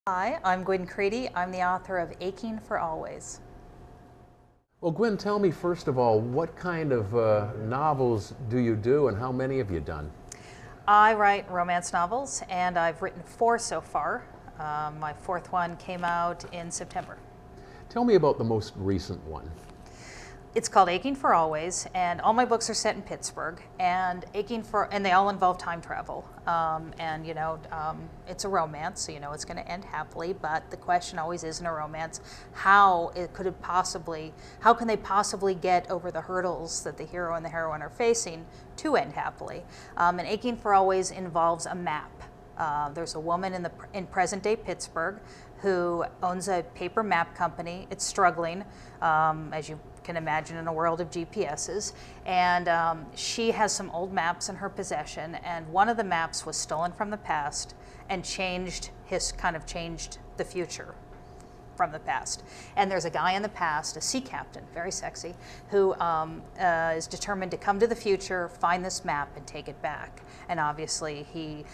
Hi, I'm Gwyn Cready. I'm the author of Aching for Always. Well, Gwyn, tell me first of all, what kind of novels do you do and how many have you done? I write romance novels, and I've written 4 so far. My 4th one came out in September. Tell me about the most recent one. It's called Aching for Always, and all my books are set in Pittsburgh, and they all involve time travel. It's a romance, so it's going to end happily. But the question always is in a romance, how can they possibly get over the hurdles that the hero and the heroine are facing to end happily? And Aching for Always involves a map. There's a woman in present-day Pittsburgh who owns a paper map company. It's struggling, as you can imagine, in a world of GPSs, and she has some old maps in her possession, and one of the maps was stolen from the past and changed the future from the past. And there's a guy in the past, a sea captain, very sexy, who is determined to come to the future, find this map, and take it back. And obviously he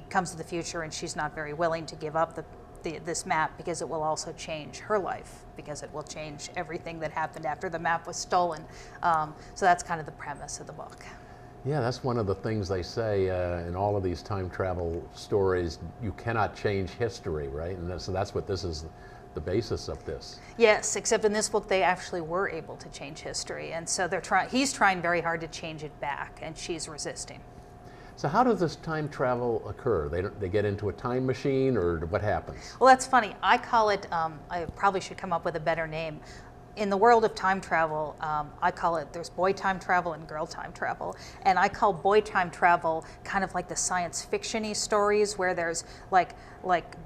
comes to the future, and she's not very willing to give up this map, because it will also change her life, because it will change everything that happened after the map was stolen. So that's kind of the premise of the book. Yeah, that's one of the things they say in all of these time travel stories. You cannot change history, right? And so that's what this is, the basis of this. Yes, except in this book they actually were able to change history, and so he's trying very hard to change it back, and she's resisting. So how does this time travel occur? They get into a time machine, or what happens? Well, that's funny. I call it, I probably should come up with a better name. In the world of time travel, I call it, there's boy time travel and girl time travel. And I call boy time travel kind of like the science fiction-y stories where there's like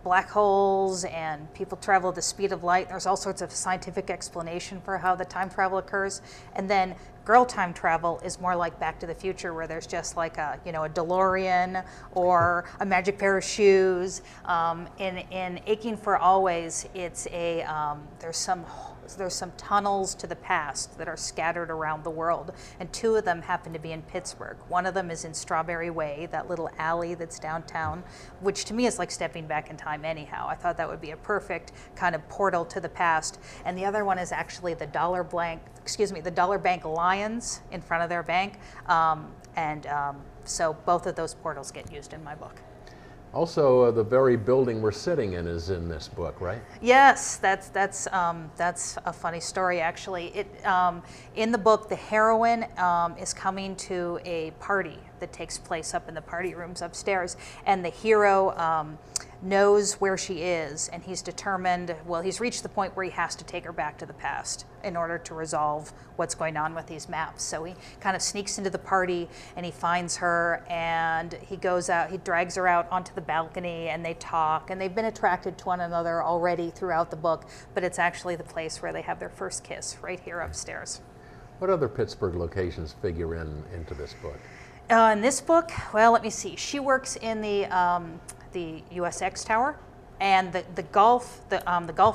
black holes and people travel at the speed of light. There's all sorts of scientific explanation for how the time travel occurs. And then girl time travel is more like Back to the Future, where there's just like a DeLorean or a magic pair of shoes. In Aching for Always, it's there's some tunnels to the past that are scattered around the world, and 2 of them happen to be in Pittsburgh. One of them is in Strawberry Way, that little alley that's downtown, which to me is like stepping back in time anyhow. I thought that would be a perfect kind of portal to the past. And the other one is actually the Dollar Bank Lions in front of their bank. So both of those portals get used in my book. Also, the very building we're sitting in is in this book, right? Yes, that's a funny story, actually. In the book, the heroine is coming to a party that takes place up in the party rooms upstairs, and the hero knows where she is, and he's determined, well, he's reached the point where he has to take her back to the past in order to resolve what's going on with these maps. So he kind of sneaks into the party, and he finds her, and he goes out, he drags her out onto the balcony, and they talk, and they've been attracted to one another already throughout the book, but it's actually the place where they have their first kiss, right here upstairs. What other Pittsburgh locations figure into this book? In this book, well, let me see. She works in the USX Tower, and the golf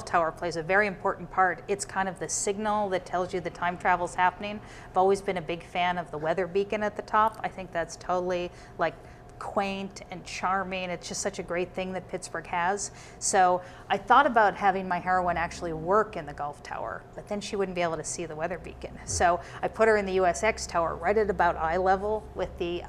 tower plays a very important part. It's kind of the signal that tells you the time travel's happening. I've always been a big fan of the weather beacon at the top. I think that's totally like quaint and charming. It's just such a great thing that Pittsburgh has. So I thought about having my heroine actually work in the golf tower, but then she wouldn't be able to see the weather beacon. So I put her in the USX Tower right at about eye level with the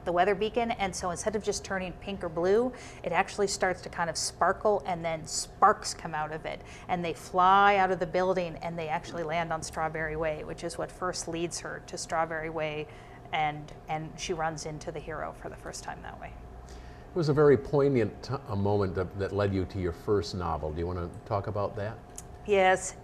weather beacon, and so instead of just turning pink or blue, it actually starts to kind of sparkle, and then sparks come out of it, and they fly out of the building, and they actually land on Strawberry Way, which is what first leads her to Strawberry Way, and she runs into the hero for the first time that way. It was a very poignant moment that led you to your first novel. Do you want to talk about that? Yes.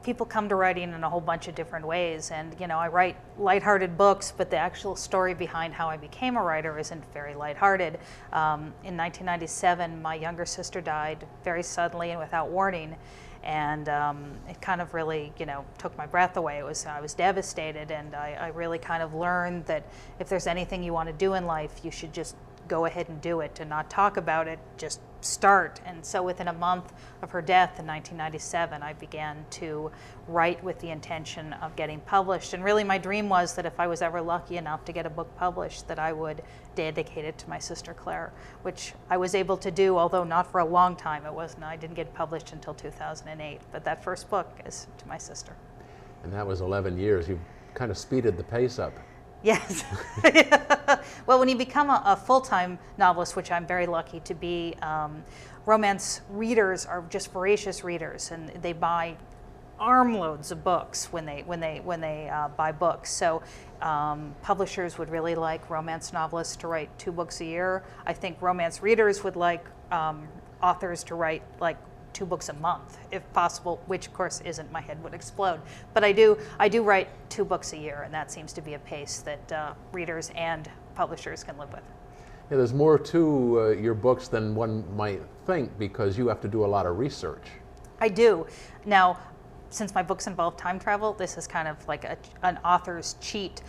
People come to writing in a whole bunch of different ways, and I write lighthearted books, but the actual story behind how I became a writer isn't very lighthearted. In 1997, my younger sister died very suddenly and without warning, and it kind of really, took my breath away. I was devastated, and I really kind of learned that if there's anything you want to do in life, you should just go ahead and do it, to not talk about it, just start. And so within a month of her death in 1997, I began to write with the intention of getting published. And really my dream was that if I was ever lucky enough to get a book published, that I would dedicate it to my sister Claire, which I was able to do, although not for a long time. I didn't get published until 2008, but that first book is to my sister. And that was 11 years. You kind of speeded the pace up. Yes. Well, when you become a full-time novelist, which I'm very lucky to be, romance readers are just voracious readers, and they buy armloads of books when they buy books. So publishers would really like romance novelists to write 2 books a year. I think romance readers would like authors to write like 2 books a month, if possible, which of course isn't, my head would explode. But I do write 2 books a year, and that seems to be a pace that readers and publishers can live with. Yeah, there's more to your books than one might think, because you have to do a lot of research. I do. Now, since my books involve time travel, this is kind of like an author's cheat.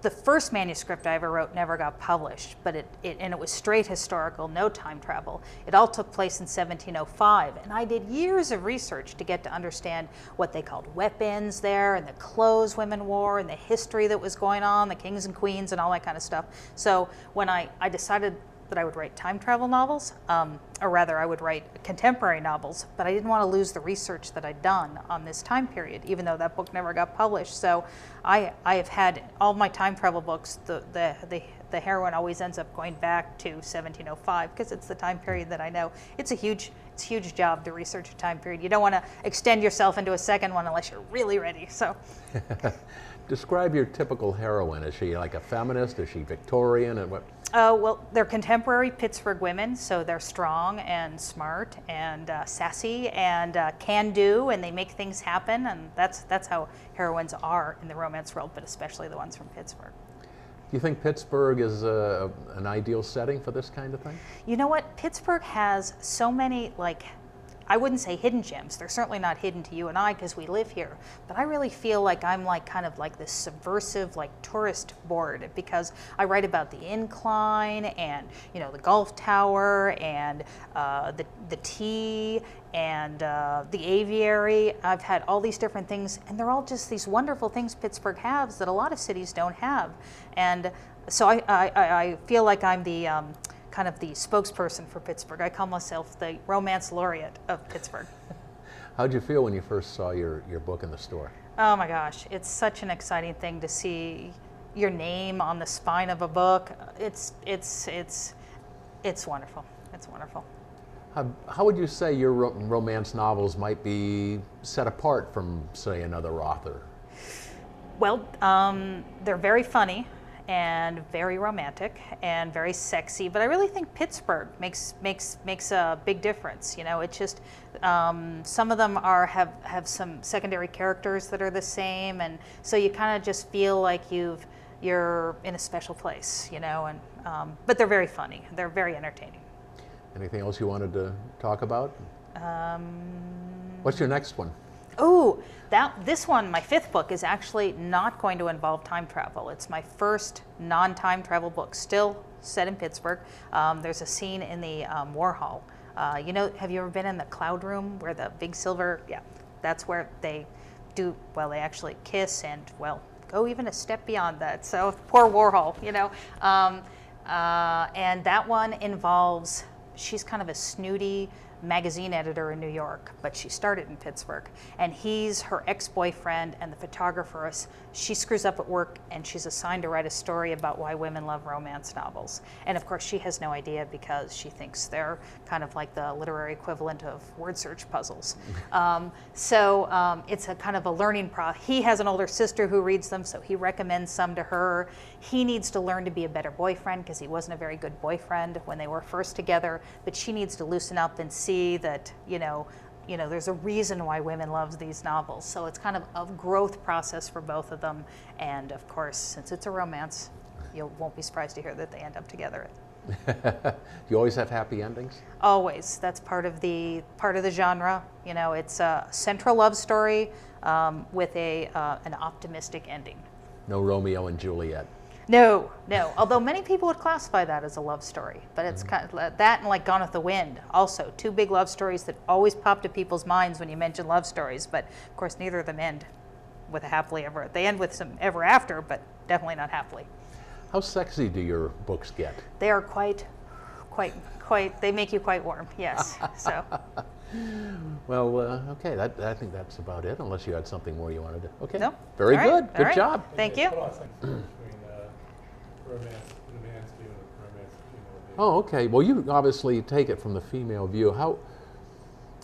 The first manuscript I ever wrote never got published, but it was straight historical, no time travel. It all took place in 1705, and I did years of research to get to understand what they called weapons there, and the clothes women wore, and the history that was going on, the kings and queens, and all that kind of stuff. So when I decided that I would write time travel novels, or rather I would write contemporary novels, but I didn't want to lose the research that I'd done on this time period, even though that book never got published. So I have had all my time travel books, the heroine always ends up going back to 1705, because it's the time period that I know. It's a huge job to research a time period. You don't want to extend yourself into a second one unless you're really ready. So. Describe your typical heroine. Is she like a feminist? Is she Victorian? And what? Well, they're contemporary Pittsburgh women, so they're strong and smart and sassy and can-do, and they make things happen, and that's how heroines are in the romance world, but especially the ones from Pittsburgh. Do you think Pittsburgh is an ideal setting for this kind of thing? You know what? Pittsburgh has so many, like, I wouldn't say hidden gems. They're certainly not hidden to you and I because we live here. But I really feel like I'm like kind of like this subversive like tourist board, because I write about the incline and, you know, the Gulf Tower and the tea and the aviary. I've had all these different things, and they're all just these wonderful things Pittsburgh has that a lot of cities don't have. And so I feel like I'm the kind of the spokesperson for Pittsburgh. I call myself the romance laureate of Pittsburgh. How'd you feel when you first saw your book in the store? Oh my gosh, it's such an exciting thing to see your name on the spine of a book. It's wonderful. It's wonderful. How would you say your romance novels might be set apart from, say, another author? Well, they're very funny and very romantic and very sexy, but I really think Pittsburgh makes a big difference. You know, it just some of them have some secondary characters that are the same, and so you kind of just feel like you're in a special place, you know. And but they're very funny. They're very entertaining. Anything else you wanted to talk about? What's your next one? Oh, this one, my 5th book, is actually not going to involve time travel. It's my first non-time travel book, still set in Pittsburgh. There's a scene in the War Hall. You know, have you ever been in the cloud room where the big silver, yeah, that's where they do, well, they actually kiss and, well, go even a step beyond that. So poor Warhol, you know. And that one involves, she's kind of a snooty magazine editor in New York, but she started in Pittsburgh, and he's her ex-boyfriend and the photographer. She screws up at work, and she's assigned to write a story about why women love romance novels. And of course she has no idea, because she thinks they're kind of like the literary equivalent of word search puzzles. So it's a kind of a learning process. He has an older sister who reads them, so he recommends some to her. He needs to learn to be a better boyfriend, because he wasn't a very good boyfriend when they were first together, but she needs to loosen up and see that, you know, there's a reason why women love these novels. So it's kind of a growth process for both of them. And of course, since it's a romance, you won't be surprised to hear that they end up together. You always have happy endings? Always. That's part of the genre. You know, it's a central love story with an optimistic ending. No Romeo and Juliet? No, no. Although many people would classify that as a love story, but it's kind of that and like Gone with the Wind, also two big love stories that always pop to people's minds when you mention love stories. But of course, neither of them end with a happily ever. They end with some ever after, but definitely not happily. How sexy do your books get? They are quite. They make you quite warm. Yes. So. Well, okay. I think that's about it. Unless you had something more you wanted to. Okay. No. Very All right. good. All Good right. job. Thank you. Between romance, the man's view and the romance, the female view. Oh, okay. Well, you obviously take it from the female view.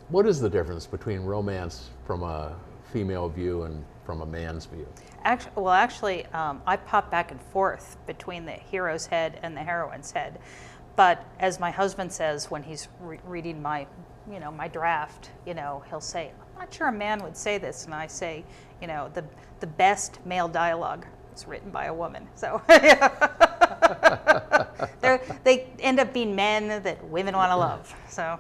What is the difference between romance from a female view and from a man's view? Actually, I pop back and forth between the hero's head and the heroine's head. But as my husband says when he's reading my draft, he'll say, "I'm not sure a man would say this," and I say, the best male dialogue is written by a woman. So they end up being men that women want to love. So.